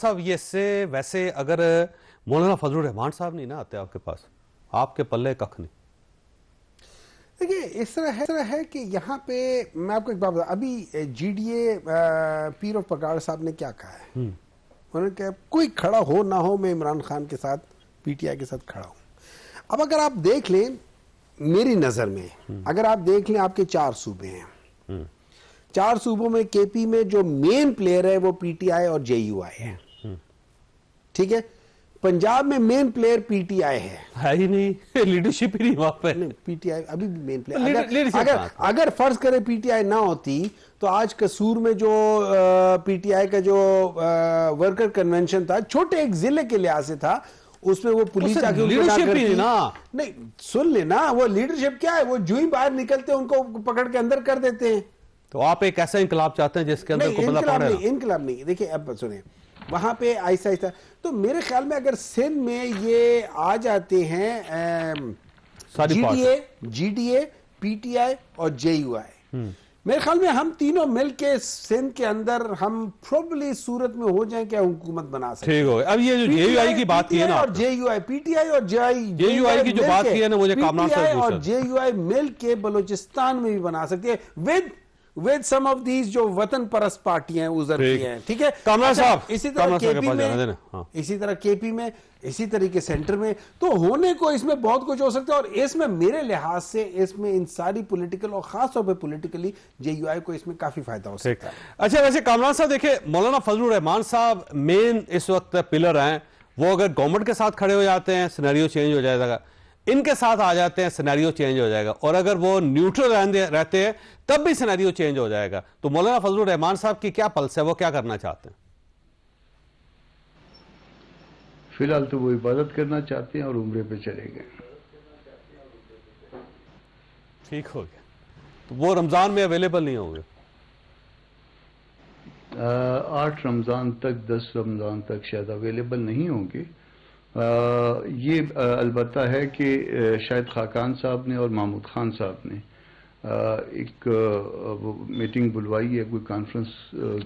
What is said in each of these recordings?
صاحب یہ سے ویسے اگر مولانا فضل الرحمان صاحب نہیں نا آتے آپ کے پاس، آپ کے پلے ککھ نہیں. دیکھیے اس طرح ہے کہ یہاں پہ میں آپ کو ایک بات بتا، ابھی G D A Pir of پگاڑ صاحب نے کیا کہا ہے، انہوں نے کہا کوئی کھڑا ہو نہ ہو میں عمران خان کے ساتھ پی ٹی آئی کے ساتھ کھڑا ہوں. اب اگر آپ دیکھ لیں میری نظر میں، اگر آپ دیکھ لیں آپ کے 4 صوبے ہیں، 4 صوبوں میں کے پی میں جو مین پلیئر ہے وہ پی ٹی آئی اور جے یو آئی ہے، ٹھیک ہے. پنجاب میں مین پلیئر پی ٹی آئی ہے ہی نہیں، لیڈرشپ ہی نہیں وہاں پہ. پی ٹی آئی ابھی بھی مین پلیئر. اگر فرض کرے پی ٹی آئی نہ ہوتی تو آج قصور میں جو پی ٹی آئی کا جو ورکر کنونشن تھا چھوٹے ایک ضلع کے لحاظ سے تھا، اس میں وہ پولیس آ کے نہیں سن لینا، وہ لیڈرشپ کیا ہے، وہ جو ہی باہر نکلتے ہیں ان کو پکڑ کے اندر کر دیتے ہیں. تو آپ ایک ایسا انقلاب چاہتے ہیں جس کے اندر کو بندہ پکڑے گا؟ انقلاب نہیں. دیکھیں اب سنیں، وہاں پہ آہستہ آہستہ تو میرے خیال میں اگر سندھ میں یہ آ جاتے ہیں G D A P T I اور جے یو آئی، میرے خیال میں ہم تینوں مل کے سندھ کے اندر ہم پروبلی صورت میں ہو جائیں کہ حکومت بنا سکتے ہیں. ٹھیک ہو اب یہ جو جے یو آئی کی بات کی ہے نا، اور جے you I P T I اور جے یو آئی کی جو بات کی ہے نا، مجھے کامران صاحب پوچھا اور جے یو آئی مل کے بلوچستان میں بھی بنا سکتی ہے with some of these جو وطن پرست پارٹیاں ہیں ادھر کی ہیں، ٹھیک ہے. کامران صاحب اسی طرح کے پی میں، اسی طرح کے پی میں، اسی طریقے سینٹر میں تو ہونے کو اس میں بہت کچھ ہو سکتا ہے. اور اس میں میرے لحاظ سے اس میں ان ساری پولیٹیکل اور خاص طور پہ پولیٹیکلی جے یو آئی کو اس میں کافی فائدہ ہو سکتا ہے. اچھا ویسے کامران صاحب دیکھیں، مولانا فضل الرحمان صاحب مین اس وقت پلر ہیں، وہ اگر گورنمنٹ کے ساتھ کھڑے ہو جاتے ہیں سینیریو چینج ہو جائے گا، ان کے ساتھ آ جاتے ہیں سینیریو چینج ہو جائے گا، اور اگر وہ نیوٹرل رہتے ہیں تب بھی سینیریو چینج ہو جائے گا. تو مولانا فضل الرحمان صاحب کی کیا پلس ہے، وہ کیا کرنا چاہتے ہیں؟ فی الحال تو وہ عبادت کرنا چاہتے ہیں اور عمرے پہ چلے گئے. ٹھیک ہو گیا. تو وہ رمضان میں اویلیبل نہیں ہوں گے؟ 8 رمضان تک 10 رمضان تک شاید اویلیبل نہیں ہوں گے. یہ البتہ ہے کہ شاید خاقان صاحب نے اور محمود خان صاحب نے ایک میٹنگ بلوائی ہے، کوئی کانفرنس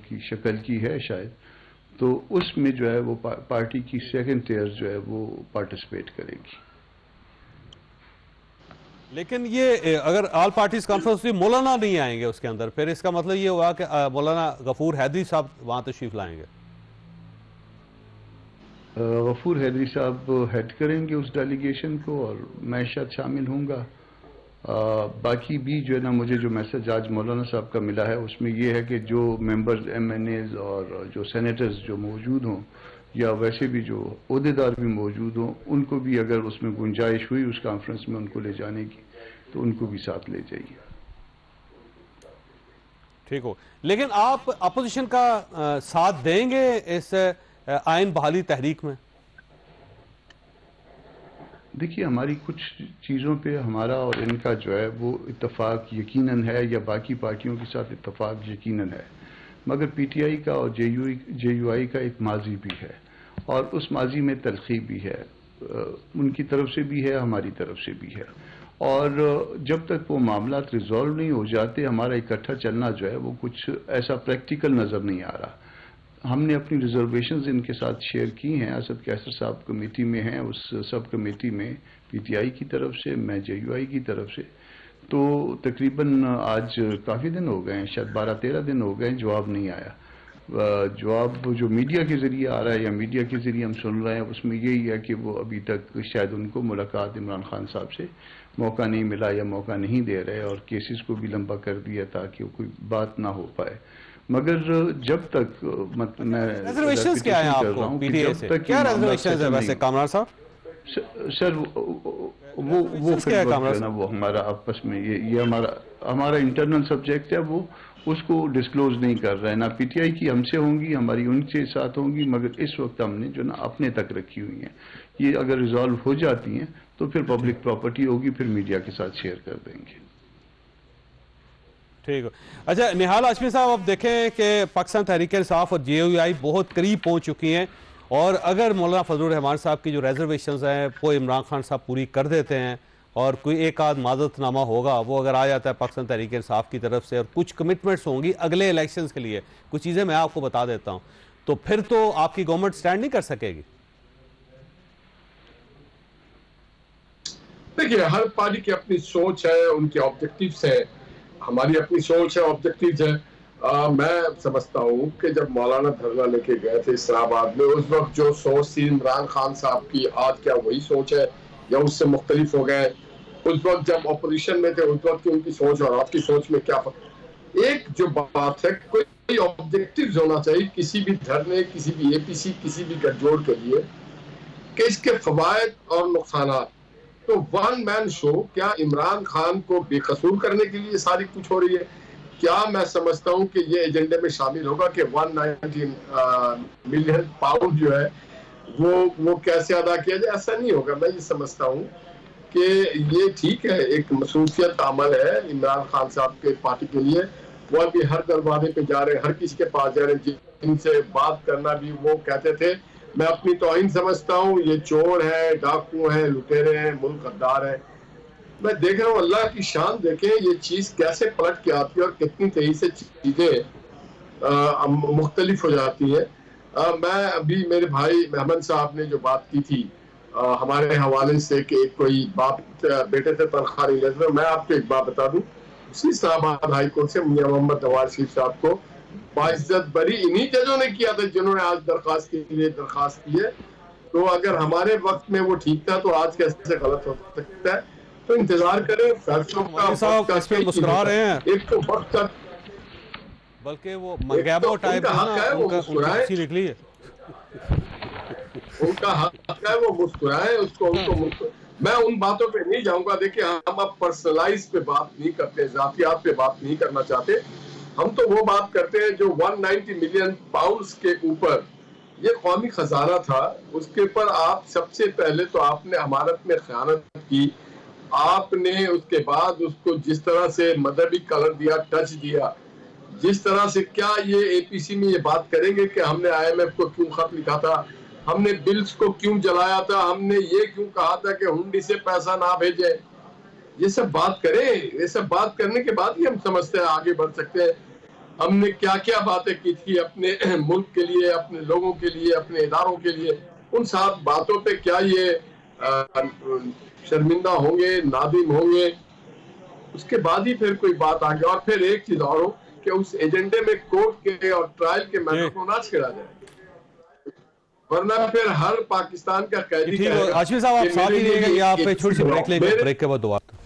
کی شکل کی ہے شاید، تو اس میں جو ہے وہ پارٹی کی سیکنڈ ٹیئر جو ہے وہ پارٹیسپیٹ کرے گی. لیکن یہ اگر آل پارٹیز کانفرنس ہوئی مولانا نہیں آئیں گے اس کے اندر، پھر اس کا مطلب یہ ہوا کہ مولانا غفور حیدری صاحب وہاں تشریف لائیں گے. غفور حیدری صاحب ہیڈ کریں گے اس ڈیلیگیشن کو اور میں شاید شامل ہوں گا. باقی بھی جو ہے نا، مجھے جو میسج آج مولانا صاحب کا ملا ہے اس میں یہ ہے کہ جو ممبرز ایم این ایز اور جو سینیٹرز جو موجود ہوں یا ویسے بھی جو عہدیدار بھی موجود ہوں، ان کو بھی اگر اس میں گنجائش ہوئی اس کانفرنس میں ان کو لے جانے کی تو ان کو بھی ساتھ لے جائیے. ٹھیک ہو. لیکن آپ اپوزیشن کا ساتھ دیں گے اس آئین بحالی تحریک میں؟ دیکھیے ہماری کچھ چیزوں پہ ہمارا اور ان کا جو ہے وہ اتفاق یقیناً ہے، یا باقی پارٹیوں کے ساتھ اتفاق یقیناً ہے، مگر پی ٹی آئی کا اور جے یو آئی کا ایک ماضی بھی ہے اور اس ماضی میں تلخی بھی ہے، ان کی طرف سے بھی ہے ہماری طرف سے بھی ہے. اور جب تک وہ معاملات ریزالو نہیں ہو جاتے ہمارا اکٹھا چلنا جو ہے وہ کچھ ایسا پریکٹیکل نظر نہیں آ رہا. ہم نے اپنی ریزرویشنز ان کے ساتھ شیئر کی ہیں. اسد کیسر صاحب کمیٹی میں ہیں، اس سب کمیٹی میں پی ٹی آئی کی طرف سے، میں جے یو آئی کی طرف سے. تو تقریباً آج کافی دن ہو گئے ہیں، شاید 12-13 دن ہو گئے ہیں، جواب نہیں آیا. جواب جو میڈیا کے ذریعے آ رہا ہے یا میڈیا کے ذریعے ہم سن رہے ہیں اس میں یہی ہے کہ وہ ابھی تک شاید ان کو ملاقات عمران خان صاحب سے موقع نہیں ملا یا موقع نہیں دے رہے، اور کیسز کو بھی لمبا کر دیا تاکہ کوئی بات نہ ہو پائے. مگر جب تک میں ریزرویشنز کیا ہیں آپ کو پی ٹی آئی سے؟ کیا ریزرویشنز ہیں ویسے کامران صاحب؟ سر وہ پھر وہ ہمارا آپس میں یہ ہمارا انٹرنل سبجیکٹ ہے، وہ اس کو ڈسکلوز نہیں کر رہے ہیں. نہ پی ٹی آئی کی ہم سے ہوں گی، ہماری ان کے ساتھ ہوں گی، مگر اس وقت ہم نے جو نا اپنے تک رکھی ہوئی ہیں. یہ اگر ریزالو ہو جاتی ہیں تو پھر پبلک پراپرٹی ہوگی، پھر میڈیا کے ساتھ شیئر کر دیں گے. ٹھیک ہو. اچھا نہال ہاشمی صاحب، اب دیکھیں کہ پاکستان تحریک انصاف اور جے یو آئی بہت قریب پہنچ چکی ہیں، اور اگر مولانا فضل الرحمان صاحب کی جو ریزرویشنز ہیں وہ عمران خان صاحب پوری کر دیتے ہیں اور کوئی ایک آدھ معذرت نامہ ہوگا وہ اگر آ جاتا ہے پاکستان تحریک انصاف کی طرف سے، اور کچھ کمٹمنٹس ہوں گی اگلے الیکشنز کے لیے، کچھ چیزیں میں آپ کو بتا دیتا ہوں. تو پھر تو آپ کی گورنمنٹ سٹینڈ نہیں کر سکے گی. دیکھیے ہر پارٹی کی اپنی سوچ ہے, ان کے آبجیکٹیوز ہیں, ہماری اپنی سوچ ہے, آبجیکٹیوز ہے. میں سمجھتا ہوں کہ جب مولانا دھرنا لے کے گئے تھے اسلام آباد میں, اس وقت جو سوچ تھی عمران خان صاحب کی, آج کیا وہی سوچ ہے یا اس سے مختلف ہو گئے؟ اس وقت جب اپوزیشن میں تھے اس وقت کی ان کی سوچ اور آج کی سوچ میں کیا فرق؟ ایک جو بات ہے, کوئی آبجیکٹیوز ہونا چاہیے کسی بھی دھرنے, کسی بھی اے پی سی, کسی بھی گٹھ جوڑ کے لیے, کہ اس کے فوائد اور نقصانات. تو ون مین شو کیا عمران خان کو بے قصور کرنے کے لیے ساری کچھ ہو رہی ہے؟ کیا میں سمجھتا ہوں کہ یہ ایجنڈے میں شامل ہوگا کہ 190 ملین پاؤنڈ جو ہے وہ کیسے ادا کیا جائے؟ ایسا نہیں ہوگا. میں یہ سمجھتا ہوں کہ یہ ٹھیک ہے, ایک مصروفیت عمل ہے عمران خان صاحب کے پارٹی کے لیے. وہ ابھی ہر دروازے پہ جا رہے ہیں, ہر کسی کے پاس جا رہے ہیں, جن سے بات کرنا بھی وہ کہتے تھے میں اپنی توہین سمجھتا ہوں, یہ چور ہے, ڈاکو ہیں, لٹیرے ہیں, ملک غدار ہیں. میں دیکھ رہا ہوں, اللہ کی شان دیکھیں یہ چیز کیسے پلٹ کے آتی ہے اور کتنی تیزی سے چیزیں مختلف ہو جاتی ہیں. میں ابھی میرے بھائی محمد صاحب نے جو بات کی تھی ہمارے حوالے سے کہ کوئی باپ بیٹے سے تنخواہ نہیں لیتے, میں آپ کو ایک بات بتا دوں, اسی اسلام آباد ہائی کورٹ سے میاں محمد نواز شریف صاحب کو باعزت بری انہی ججوں نے کیا تھا جنہوں نے آج درخواست کے لیے درخواست کی ہے. تو اگر ہمارے وقت میں وہ ٹھیک تھا تو آج کیسے غلط ہو سکتا ہے؟ تو انتظار کریں فیصلوں کا. اس پہ مسکرا رہے ہیں, ایک تو وقت کا, بلکہ وہ منگیبو ٹائپ نکلی ہے, ان کا حق ہے وہ مسکرائیں, اس کو میں ان باتوں پہ نہیں جاؤں گا. دیکھیں ہم اب پرسنلائز پہ بات نہیں کرتے, ذاتیات پہ بات نہیں کرنا چاہتے. ہم تو وہ بات کرتے ہیں جو 190 ملین پاؤنڈز کے اوپر یہ قومی خزانہ تھا, اس کے اوپر آپ سب سے پہلے تو آپ نے امانت میں خیانت کی. آپ نے اس کے بعد اس کو جس طرح سے مذہبی کلر دیا, ٹچ دیا, جس طرح سے, کیا یہ اے پی سی میں یہ بات کریں گے کہ ہم نے آئی ایم ایف کو کیوں خط لکھا تھا, ہم نے بلز کو کیوں جلایا تھا, ہم نے یہ کیوں کہا تھا کہ ہنڈی سے پیسہ نہ بھیجے؟ یہ سب بات کریں, یہ سب بات کرنے کے بعد ہی ہم سمجھتے ہیں آگے بڑھ سکتے ہیں. ہم نے کیا کیا باتیں کی تھی اپنے ملک کے لیے, اپنے لوگوں کے لیے, اپنے اداروں کے لیے, ان سب باتوں پہ کیا یہ شرمندہ ہوں گے, نادم ہوں گے؟ اس کے بعد ہی پھر کوئی بات آگے. اور پھر ایک چیز اور ہو کہ اس ایجنڈے میں کورٹ کے اور ٹرائل کے میٹر کو نہ چھیڑا جائے, ورنہ پھر ہر پاکستان کا قیدی آشمی صاحب آپ ساتھ ہی رہیے گا یا آپ چھوٹی سی بریک لیں گے, بریک کے بعد دوبارہ